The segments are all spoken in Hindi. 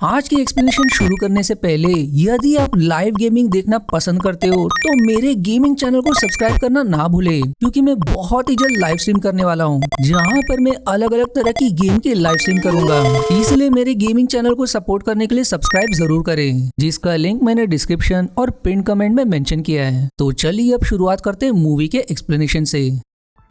आज की एक्सप्लेनेशन शुरू करने से पहले यदि आप लाइव गेमिंग देखना पसंद करते हो तो मेरे गेमिंग चैनल को सब्सक्राइब करना ना भूले, क्योंकि मैं बहुत ही जल्द लाइव स्ट्रीम करने वाला हूँ जहाँ पर मैं अलग अलग तरह की गेम की लाइव स्ट्रीम करूंगा। इसलिए मेरे गेमिंग चैनल को सपोर्ट करने के लिए सब्सक्राइब जरूर करें, जिसका लिंक मैंने डिस्क्रिप्शन और पिन कमेंट में मेंशन किया है। तो चलिए अब शुरुआत करते हैं मूवी के एक्सप्लेनेशन से।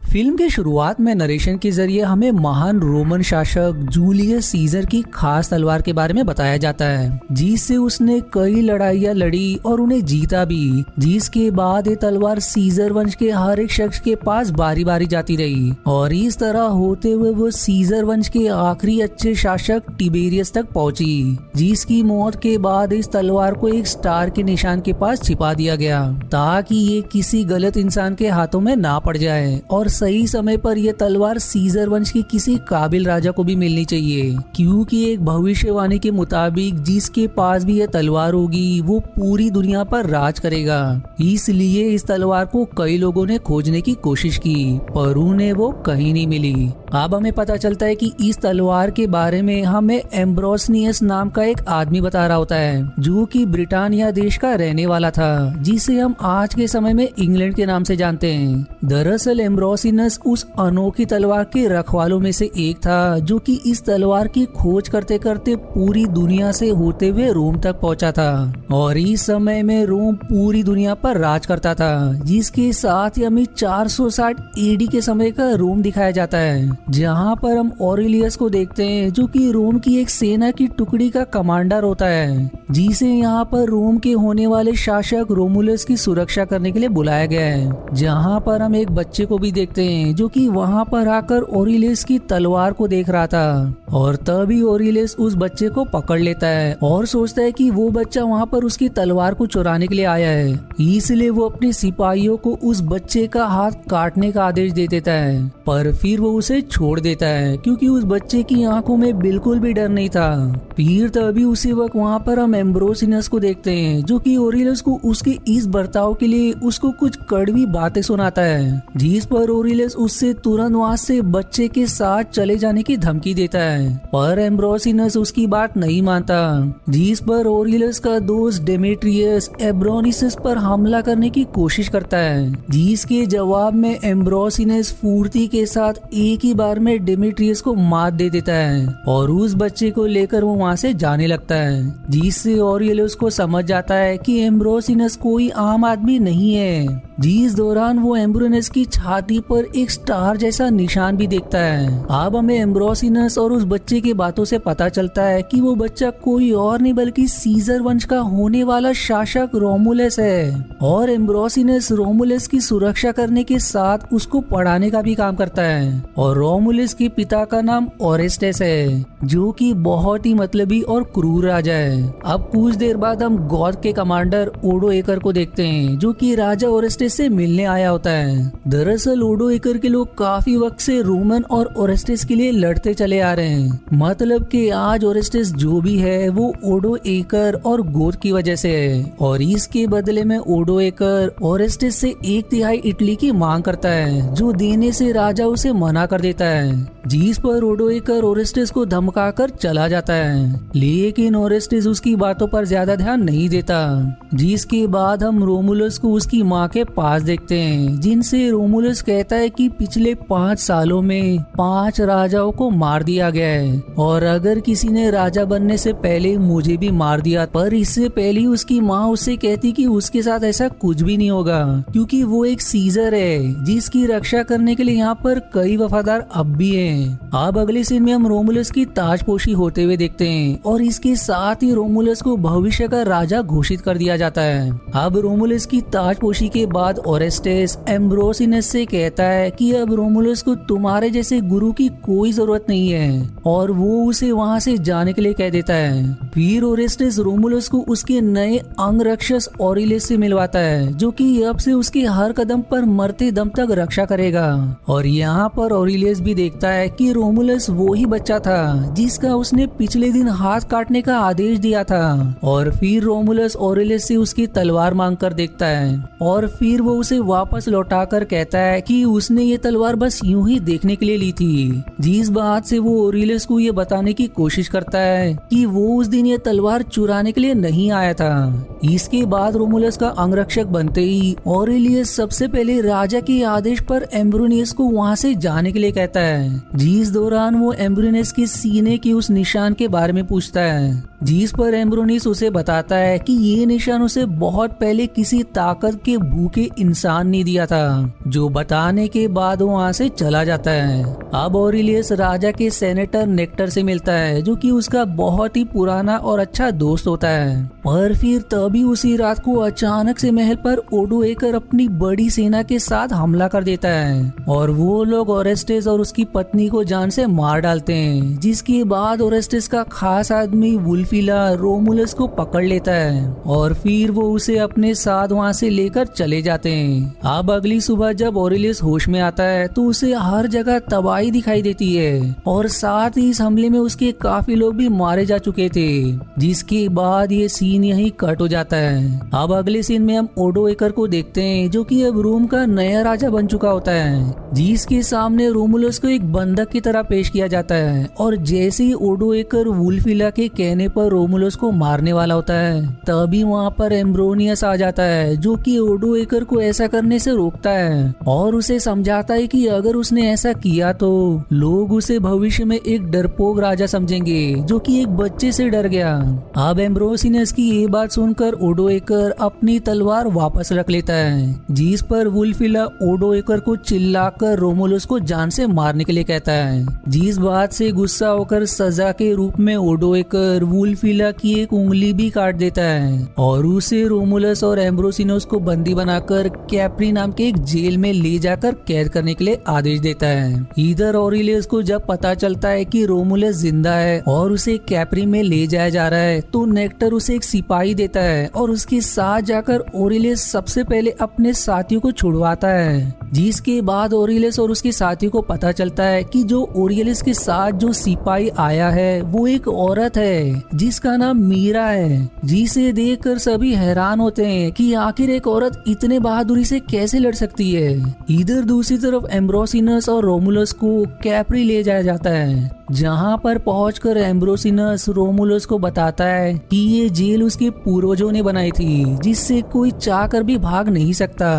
फिल्म के शुरुआत में नरेशन के जरिए हमें महान रोमन शासक जूलियस सीजर की खास तलवार के बारे में बताया जाता है, जिससे उसने कई लड़ाइयाँ लड़ी और उन्हें जीता भी। जिसके बाद ये तलवार सीजर वंश के हर एक शख्स के पास बारी बारी जाती रही और इस तरह होते हुए वो सीजर वंश के आखिरी अच्छे शासक टिबेरियस तक पहुंची, जिसकी मौत के बाद इस तलवार को एक स्टार के निशान के पास छिपा दिया गया ताकि ये किसी गलत इंसान के हाथों में ना पड़ जाए और सही समय पर यह तलवार सीजर वंश के किसी काबिल राजा को भी मिलनी चाहिए, क्योंकि एक भविष्यवाणी के मुताबिक जिसके पास भी यह तलवार होगी वो पूरी दुनिया पर राज करेगा। इसलिए इस तलवार को कई लोगों ने खोजने की कोशिश की पर उन्हें वो कहीं नहीं मिली। अब हमें पता चलता है कि इस तलवार के बारे में हमें एम्ब्रोसिनियस नाम का एक आदमी बता रहा होता है, जो कि ब्रिटानिया देश का रहने वाला था, जिसे हम आज के समय में इंग्लैंड के नाम से जानते हैं। दरअसल एम्ब्रोसिनस उस अनोखी तलवार के रखवालों में से एक था, जो कि इस तलवार की खोज करते करते पूरी दुनिया से होते हुए रोम तक पहुंचा था और इस समय में रोम पूरी दुनिया पर राज करता था। जिसके साथ ही हमें 460 एडी के समय का रोम दिखाया जाता है, जहां पर हम ऑरेलियस को देखते हैं, जो कि रोम की एक सेना की टुकड़ी का कमांडर होता है, जिसे यहाँ पर रोम के होने वाले शासक रोमुलस की सुरक्षा करने के लिए बुलाया गया है। जहाँ पर हम एक बच्चे को भी देखते हैं, जो कि वहाँ पर आकर ऑरेलियस की तलवार को देख रहा था और तभी ऑरेलियस उस बच्चे को पकड़ लेता है और सोचता है कि वो बच्चा वहाँ पर उसकी तलवार को चुराने के लिए आया है, इसलिए वो अपने सिपाहियों को उस बच्चे का हाथ काटने का आदेश दे देता है। पर फिर वो उसे छोड़ देता है, क्योंकि उस बच्चे की आंखों में बिल्कुल भी डर नहीं था। फिर तभी उसी वक्त वहाँ पर हम एम्ब्रोसिनस को देखते हैं, जो कि ऑरेलियस को उसके इस बर्ताव के लिए उसको कुछ कड़वी बातें सुनाता है, जिस पर ऑरेलियस उससे तुरंत वहाँ से बच्चे के साथ चले जाने की धमकी देता है। पर एम्ब्रोसिनस उसकी बात नहीं मानता, जिस पर ऑरेलियस का दोस्त डेमेट्रियस एब्रोनिसस पर हमला करने की कोशिश करता है, जिसके जवाब में एम्ब्रोसिनस फुर्ती के साथ एक ही बार में डेमेट्रियस को मात दे देता है और उस बच्चे को लेकर वो वहाँ से जाने लगता है, जिससे ऑरेलियस को समझ जाता है कि एम्ब्रोसिनस कोई आम आदमी नहीं है। जिस दौरान वो एम्ब्रोसिनस की छाती पर एक स्टार जैसा निशान भी देखता है। अब हमें एम्ब्रोसिनस और उस बच्चे की बातों से पता चलता है कि वो बच्चा कोई और नहीं बल्कि सीजर वंश का होने वाला शासक रोमुलस है और एम्ब्रोसिनस रोमुलस की सुरक्षा करने के साथ उसको पढ़ाने का भी काम करता है। और रोमुलस के पिता का नाम ओरेस्टेस है, जो कि बहुत ही मतलबी और क्रूर राजा है। अब कुछ देर बाद हम गॉथ के कमांडर ओडो एकर को देखते हैं, जो कि राजा ओरेस्टेस से मिलने आया होता है। दरअसल ओडो एकर के लोग काफी वक्त से रोमन और ओरेस्टेस के लिए लड़ते चले आ रहे हैं, मतलब कि आज ओरेस्टेस जो भी है वो ओडो एकर और गोथ की वजह से है और इसके बदले में ओडो एकर ओरेस्टेस से 1/3 इटली की मांग करता है, जो देने से राजा उसे मना कर देता है। जिस पर ओडो एकर ओरेस्टेस को धमकाकर चला जाता है, लेकिन ओरेस्टेस उसकी बातों पर ज्यादा ध्यान नहीं देता। जिसके बाद हम रोमुलस को उसकी माँ के पास देखते हैं, जिनसे रोमुलस कहता है कि पिछले 5 सालों में 5 राजाओं को मार दिया गया है और अगर किसी ने राजा बनने से पहले मुझे भी मार दिया। पर इससे पहले उसकी माँ उससे कहती कि उसके साथ ऐसा कुछ भी नहीं होगा, क्योंकि वो एक सीजर है जिसकी रक्षा करने के लिए यहाँ पर कई वफादार अब भी हैं। अब अगले सीन में हम रोमुलस की ताजपोशी होते हुए देखते हैं और इसके साथ ही रोमुलस को भविष्य का राजा घोषित कर दिया जाता है। अब रोमुलस की ताजपोशी के बाद ओरेस्टेस एम्ब्रोसिनस से कहता है कि अब रोमुलस को तुम्हारे जैसे गुरु की कोई जरूरत नहीं है और वो उसे वहाँ से जाने के लिए कह देता है। फिर ओरेस्टेस रोमुलस को उसके नए अंगरक्षस ऑरेलियस से मिलवाता है, जो कि अब से उसके हर कदम पर मरते दम तक रक्षा करेगा। और यहाँ पर ऑरेलियस भी देखता है कि रोमुलस वो ही बच्चा था जिसका उसने पिछले दिन हाथ काटने का आदेश दिया था। और फिर रोमुलस ऑरेलियस से उसकी तलवार मांग कर देखता है और फिर वो उसे वापस लौटाकर कहता है कि उसने ये तलवार बस यूं ही देखने के लिए ली थी। जिस बात से वो ऑरेलियस को ये बताने की कोशिश करता है कि वो उस दिन सीन ये तलवार चुराने के लिए नहीं आया था। इसके बाद रोमुलस का अंगरक्षक बनते ही ऑरेलियस सबसे पहले राजा के आदेश पर एम्ब्रोनियस को वहाँ से जाने के लिए कहता है, जिस दौरान वो एम्ब्रोनियस के सीने के उस निशान के बारे में पूछता है, जिस पर एम्ब्रोनियस उसे बताता है कि ये निशान उसे बहुत पहले किसी ताकत के भूखे इंसान ने दिया था, जो बताने के बाद वहाँ से चला जाता है। अब ऑरेलियस राजा के सेनेटर नेक्टर से मिलता है, जो कि उसका बहुत ही पुराना और अच्छा दोस्त होता है। पर फिर तभी उसी रात को अचानक से महल पर ओडोएकर अपनी बड़ी सेना के साथ हमला कर देता है और वो लोग ओरेस्टेस और उसकी पत्नी को जान से मार डालते हैं, जिसके बाद ओरेस्टेस का खास आदमी वुल्फिला रोमुलस को पकड़ लेता है और फिर वो उसे अपने साथ वहाँ से लेकर चले जाते हैं। अब अगली सुबह जब ऑरेलियस होश में आता है तो उसे हर जगह तबाही दिखाई देती है और साथ ही इस हमले में उसके काफी लोग भी मारे जा चुके थे, जिसके बाद ये सीन यहीं कट हो जाता है। अब अगले सीन में हम ओडोएकर को देखते हैं, जो कि अब रोम का नया राजा बन चुका होता है, जिसके सामने रोमुलस को एक बंधक की तरह पेश किया जाता है। और जैसे ही ओडोएकर वुल्फिला के कहने पर रोमुलस को मारने वाला होता है, तभी वहाँ पर एम्ब्रोनियस आ जाता है, जो कि ओडोएकर को ऐसा करने से रोकता है और उसे समझाता है कि अगर उसने ऐसा किया तो लोग उसे भविष्य में एक डरपोक राजा समझेंगे, जो कि एक बच्चे से डर गया। अब एम्ब्रोसिनस की ये बात सुनकर ओडोएकर अपनी तलवार वापस रख लेता है, जिस पर वुल्फिला ओडोएकर को चिल्लाकर रोमुलस को जान से मारने के लिए कहता है, जिस बात से गुस्सा होकर सजा के रूप में ओडोएकर वुल्फिला की एक उंगली भी काट देता है और उसे रोमुलस और एम्ब्रोसिनस को बंदी बनाकर कैप्री नाम के एक जेल में ले जाकर कैद करने के लिए आदेश देता है। इधर ऑरेलियस को जब पता चलता है कि रोमुलस जिंदा है और उसे कैप्री में ले जाया जा रहा है, तो नेक्टर उसे एक सिपाही देता है और उसके साथ जाकर ऑरेलियस सबसे पहले अपने साथियों को छुड़वाता है, जिसके बाद ऑरेलियस और उसके साथियों को पता चलता है कि जो ऑरेलियस के साथ जो सिपाही आया है वो एक औरत है जिसका नाम मीरा है, जिसे देखकर सभी हैरान होते हैं कि आखिर एक औरत इतने बहादुरी से कैसे लड़ सकती है। इधर दूसरी तरफ एम्ब्रोसिनस और रोमुलस को कैप्री ले जाया जाता है, जहां पर पहुंचकर एम्ब्रोसिनस रोमुलस को बताता है कि ये जेल उसके पूर्वजों ने बनाई थी, जिससे कोई चाहकर भी भाग नहीं सकता।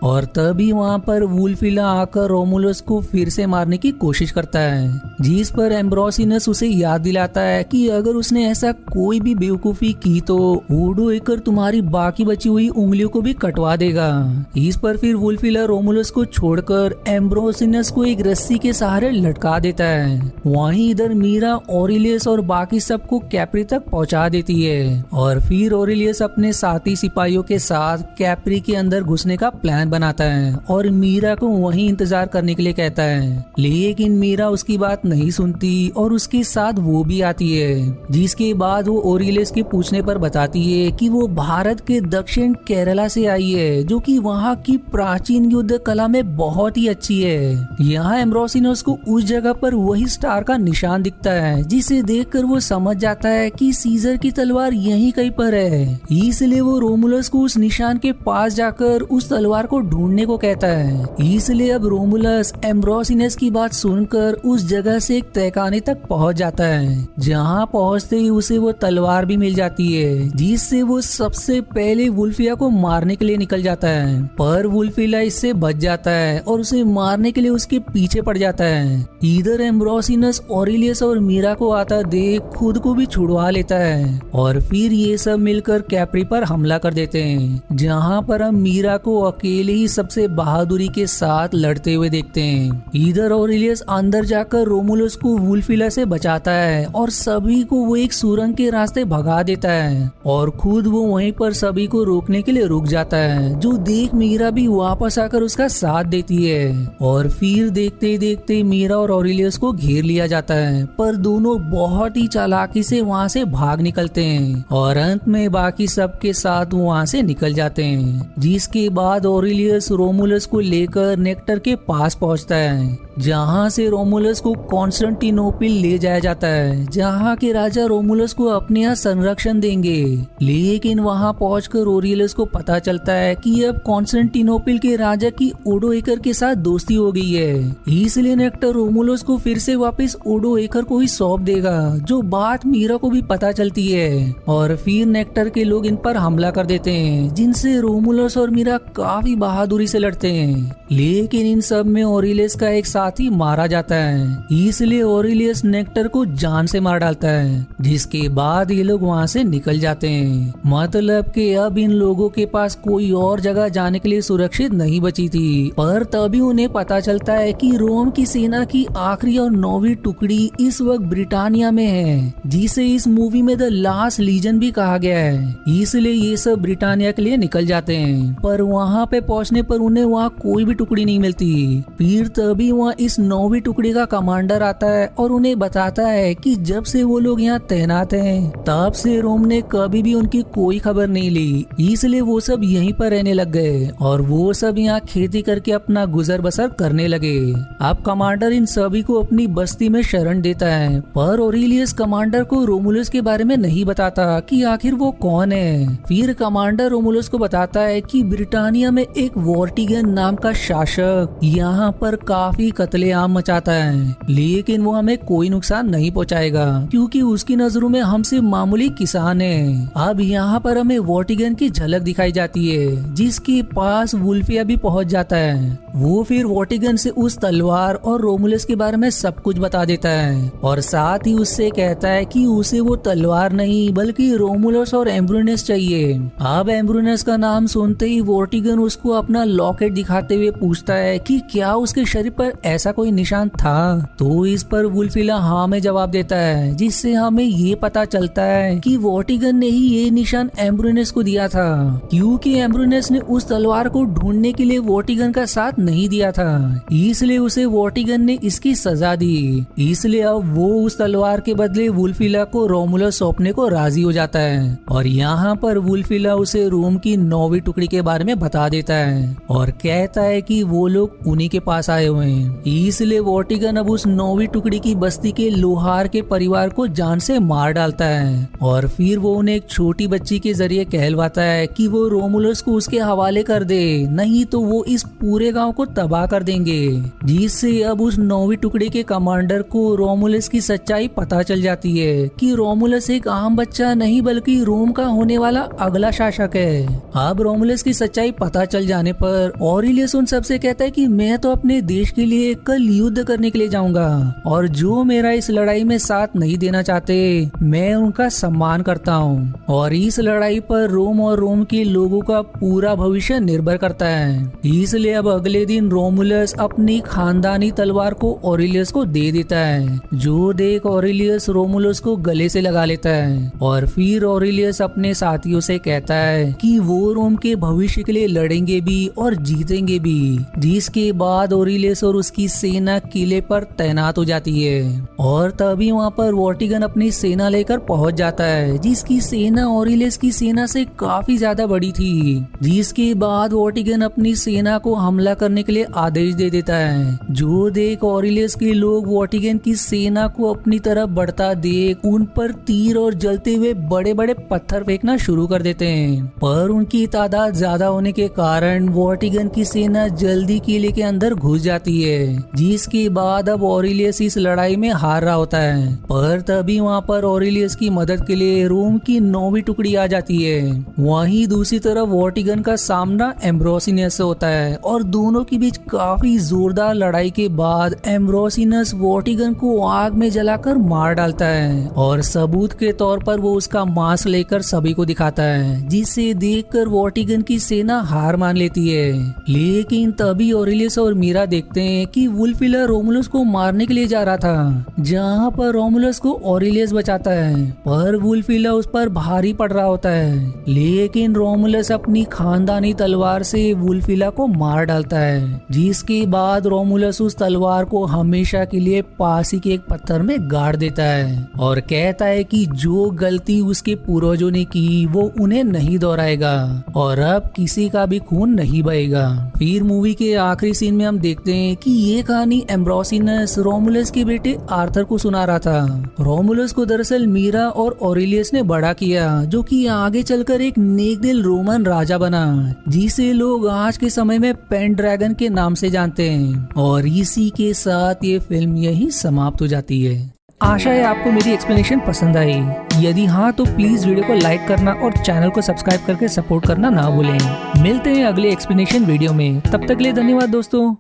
और तभी वहां पर वुल्फिला आकर रोमुलस को फिर से मारने की कोशिश करता है, जिस पर एम्ब्रोसिनस उसे याद दिलाता है कि अगर उसने ऐसा कोई भी बेवकूफी की तो ओडोएकर तुम्हारी बाकी बची हुई उंगलियों को भी कटवा देगा। इस पर फिर वुल्फिला रोमुलस को छोड़कर एम्ब्रोसिनस को एक रस्सी के सहारे लटका देता है। वहीं इधर मीरा ऑरेलियस और बाकी सबको कैप्री तक पहुंचा देती है और फिर ऑरेलियस अपने साथी सिपाहियों के साथ कैप्री के अंदर घुसने का प्लान बनाता है और मीरा को वहीं इंतजार करने के लिए कहता है, लेकिन मीरा उसकी बात नहीं सुनती और उसके साथ वो भी आती है, जिसके बाद वो ऑरेलियस के पूछने पर बताती है कि वो भारत के दक्षिण केरला से आई है, जो कि वहाँ की प्राचीन युद्ध कला में बहुत ही अच्छी है। यहाँ एम्ब्रोसिनस को उस जगह पर वही स्टार का निशान दिखता है, जिसे देखकर वो समझ जाता है कि सीजर की तलवार यहीं कहीं पर है। इसलिए वो रोमुलस को उस निशान के पास जाकर उस तलवार को ढूंढने को कहता है। इसलिए अब रोमुलस एम्ब्रोसिनस की बात सुनकर उस जगह से एक तहखाने तक पहुंच जाता है, जहां पहुंचते ही उसे वो तलवार भी मिल जाती है, जिससे वो सबसे पहले वुल्फिया को मारने के लिए निकल जाता है। पर वुल्फिला इससे बच जाता है और उसे मारने के लिए उसके पीछे पड़ जाता है। इधर एम्ब्रोसिनस ऑरेलियस और मीरा को आता देख खुद को भी छुड़वा लेता है और फिर ये सब मिलकर कैप्री पर हमला कर देते हैं, जहां पर हम मीरा को अकेले ही सबसे बहादुरी के साथ लड़ते हुए देखते हैं। इधर ऑरेलियस अंदर जाकर रोमुलस को वुल्फिला से बचाता है और सभी को वो एक सुरंग के रास्ते भगा देता है और खुद वो वहीं पर सभी को रोकने के लिए रुक जाता है, जो देख मीरा भी वापस आकर उसका साथ देती है। और फिर देखते देखते मीरा और ऑरेलियस को घेर लिया जाता है, पर दोनों बहुत ही चालाकी से वहाँ से भाग निकलते हैं और अंत में बाकी सबके साथ वहाँ से निकल जाते हैं। जिसके बाद ऑरेलियस रोमुलस को लेकर नेक्टर के पास पहुँचता है, जहाँ से रोमुलस को कॉन्स्टेंटिनोपल ले जाया जाता है, जहाँ के राजा रोमुलस को अपने यहाँ संरक्षण देंगे। लेकिन वहाँ पहुंचकर ओरियलस को पता चलता है कि अब कॉन्स्टेंटिनोपल के राजा की ओडोएकर के साथ दोस्ती हो गई है, इसलिए नेक्टर रोमुलस को फिर से वापस ओडोएकर को ही सौंप देगा, जो बात मीरा को भी पता चलती है। और फिर नेक्टर के लोग इन पर हमला कर देते हैं, जिनसे रोमुलस और मीरा काफी बहादुरी से लड़ते हैं। लेकिन इन सब में ओरियलियस का एक साथी मारा जाता है, इसलिए ओरियलियस नेक्टर को जान से मार डालता है, जिसके बाद ये लोग वहाँ से निकल जाते हैं। मतलब कि अब इन लोगों के पास कोई और जगह जाने के लिए सुरक्षित नहीं बची थी। पर तभी उन्हें पता चलता है कि रोम की सेना की आखिरी और 9वीं टुकड़ी इस वक्त ब्रिटानिया में है, जिसे इस मूवी में द लास्ट लीजन भी कहा गया है। इसलिए ये सब ब्रिटानिया के लिए निकल जाते हैं, पर वहाँ पे पहुँचने पर उन्हें वहाँ कोई भी टुकड़ी नहीं मिलती। फिर तभी वहाँ इस 9वीं टुकड़ी का कमांडर आता है और उन्हें बताता है कि जब से वो लोग यहाँ तैनात हैं, तब से रोम ने कभी भी उनकी कोई खबर नहीं ली, इसलिए वो सब यहीं पर रहने लग गए और वो सब यहाँ खेती करके अपना गुजर बसर करने लगे। अब कमांडर इन सभी को अपनी बस्ती में शरण देता है, पर ओरियलियस कमांडर को रोमुलस के बारे में नहीं बताता कि आखिर वो कौन है। फिर कमांडर रोमुलस को बताता है कि ब्रिटानिया में एक वॉर्टिगन नाम का शासक यहाँ पर काफी कत्लेआम मचाता है, लेकिन वो हमें कोई नुकसान नहीं पहुँचाएगा क्योंकि उसकी नजरों में हमसे मामूली किसान है। अब यहाँ पर हमें वॉर्टिगन की झलक दिखाई जाती है, जिसके पास वुल्फिया भी पहुँच जाता है। वो फिर वॉर्टिगन से उस तलवार और रोमुलस के बारे में सब कुछ बता देता है और साथ ही उससे कहता है कि उसे वो तलवार नहीं बल्कि रोमुलस और एम्ब्रोनेस चाहिए। अब एम्ब्रोनेस का नाम सुनते ही वॉर्टिगन उसको अपना लॉकेट दिखाते हुए पूछता है कि क्या उसके शरीर पर ऐसा कोई निशान था। तो इस पर वुल्फिला हाँ में जवाब देता है, जिससे हमें ये पता चलता है कि वॉर्टिगन ने ही ये निशान एम्ब्रोनेस को दिया था, क्योंकि एम्ब्रोनेस ने उस तलवार को ढूंढने के लिए वॉर्टिगन का साथ नहीं दिया था, इसलिए उसे वॉर्टिगन ने इसकी सजा दी। इसलिए अब वो उस तलवार के बदले वुल्फिला को रोमुलस सौंपने को राजी हो जाता है और यहाँ पर वुल्फिला उसे रोम की 9वीं टुकड़ी के बारे में बता देता है और कहता है कि वो लोग उन्हीं के पास आए हुए हैं। इसलिए वॉर्टिगन अब उस 9वीं टुकड़ी की बस्ती के लोहार के परिवार को जान से मार डालता है और फिर वो उन्हें एक छोटी बच्ची के जरिए कहलवाता है कि वो रोमुलस को उसके हवाले कर दे, नहीं तो वो इस पूरे गांव को तबाह कर देंगे। जिससे अब उस 9वीं टुकड़ी के कमांडर को रोमुलस की सच्चाई पता चल जाती है कि रोमुलस एक आम बच्चा नहीं बल्कि रोम का होने वाला अगला शासक है। अब रोमुलस की सच्चाई पता चल जाने पर ओरियलियस उन सबसे कहता है कि मैं तो अपने देश के लिए कल युद्ध करने के लिए जाऊंगा और जो मेरा इस लड़ाई में साथ नहीं देना चाहते मैं उनका सम्मान करता हूँ और इस लड़ाई पर रोम और रोम के लोगों का पूरा भविष्य निर्भर करता है। इसलिए अब अगले दिन रोमुलस अपनी खानदानी तलवार को ओरियलियस को दे देता है, जो देख ओरियलियस रोमुलस को गले से लगा लेता है और फिर ओरियलियस अपने साथियों से कहता है कि वो रोम के भविष्य के लिए लड़ेंगे भी और जीतेंगे भी। जिसके बाद ओरियलियस और उसकी सेना किले पर तैनात हो जाती है और तभी वहाँ पर वॉर्टिगन अपनी सेना लेकर पहुँच जाता है, जिसकी सेना ओरियलियस की सेना से काफी ज्यादा बड़ी थी। जिसके बाद वॉर्टिगन अपनी सेना को हमला करने के लिए आदेश दे देता है, जो देख ओरियलियस के लोग वॉर्टिगन की सेना को अपनी तरफ बढ़ता देख उन पर तीर और जलते हुए बड़े बड़े पत्थर फेंकना शुरू कर देते हैं, पर उनकी तादाद ज्यादा होने के कारण वॉर्टिगन की सेना जल्दी किले के अंदर घुस जाती है। जिसके बाद अब ओरियलियस इस लड़ाई में हार रहा होता है, पर तभी वहाँ पर ओरियलियस की मदद के लिए रोम की 9वीं टुकड़ी आ जाती है। वहीं दूसरी तरफ वॉर्टिगन का सामना एम्ब्रोसिनस से होता है और दोनों के बीच काफी जोरदार लड़ाई के बाद एम्ब्रोसिनस वॉर्टिगन को आग में जलाकर मार डालता है और सबूत के तौर पर वो उसका मांस लेकर सभी को दिखाता है, जिसे देखकर वॉर्टिगन की सेना हार मान लेती है। लेकिन तभी ओरियलियस और मीरा देखते हैं कि वुल्फिला रोमुलस को मारने के लिए जा रहा था, जहाँ पर रोमुलस को ओरियलियस बचाता है, पर वुल्फिला उस पर भारी पड़ रहा होता है। लेकिन रोमुलस अपनी खानदानी तलवार से वुल्फिला को मार डालता है, जिसके बाद रोमुलस उस तलवार को हमेशा के लिए पास ही के एक पत्थर में गाड़ देता है और कहता है कि जो गलती उसके पूर्वजों ने की वो उन्हें नहीं दोहराएगा और अब किसी का भी खून नहीं बहेगा। फिर मूवी के आखिरी सीन में हम देखते हैं कि ये कहानी एम्ब्रोसिनस रोमुलस के बेटे आर्थर को सुना रहा था। रोमुलस को दरअसल मीरा और ऑरेलियस ने बड़ा किया, जो कि आगे चलकर एक नेकदिल रोमन राजा बना, जिसे लोग आज के समय में पेंड्रैगन के नाम से जानते हैं। और इसी के साथ ये फिल्म यही समाप्त हो जाती है। आशा है आपको मेरी एक्सप्लेनेशन पसंद आई। यदि हाँ तो प्लीज वीडियो को लाइक करना और चैनल को सब्सक्राइब करके सपोर्ट करना ना भूलें। मिलते हैं अगले एक्सप्लेनेशन वीडियो में, तब तक के लिए धन्यवाद दोस्तों।